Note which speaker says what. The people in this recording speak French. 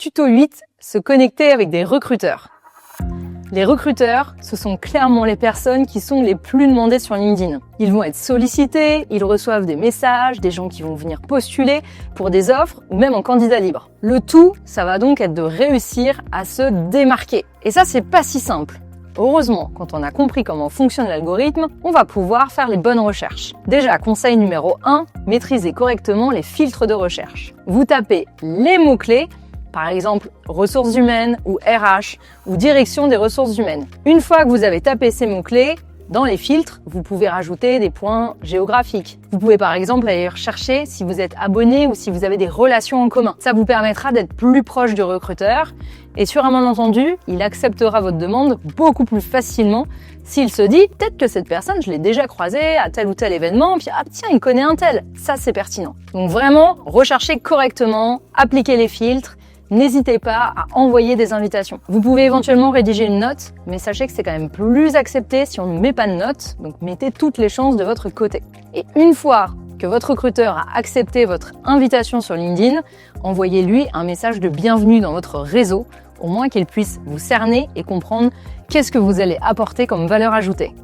Speaker 1: Tuto 8, se connecter avec des recruteurs. Les recruteurs, ce sont clairement les personnes qui sont les plus demandées sur LinkedIn. Ils vont être sollicités, ils reçoivent des messages, des gens qui vont venir postuler pour des offres ou même en candidat libre. Le tout, ça va donc être de réussir à se démarquer. Et ça, c'est pas si simple. Heureusement, quand on a compris comment fonctionne l'algorithme, on va pouvoir faire les bonnes recherches. Déjà, conseil numéro 1, maîtrisez correctement les filtres de recherche. Vous tapez les mots-clés, par exemple ressources humaines ou RH ou direction des ressources humaines. Une fois que vous avez tapé ces mots-clés, dans les filtres, vous pouvez rajouter des points géographiques. Vous pouvez par exemple aller rechercher si vous êtes abonné ou si vous avez des relations en commun. Ça vous permettra d'être plus proche du recruteur et sur un malentendu, il acceptera votre demande beaucoup plus facilement s'il se dit peut-être que cette personne, je l'ai déjà croisée à tel ou tel événement, puis ah tiens, il connaît un tel. Ça, c'est pertinent. Donc vraiment, recherchez correctement, appliquez les filtres. N'hésitez pas à envoyer des invitations. Vous pouvez éventuellement rédiger une note, mais sachez que c'est quand même plus accepté si on ne met pas de note, donc mettez toutes les chances de votre côté. Et une fois que votre recruteur a accepté votre invitation sur LinkedIn, envoyez-lui un message de bienvenue dans votre réseau, au moins qu'il puisse vous cerner et comprendre qu'est-ce que vous allez apporter comme valeur ajoutée.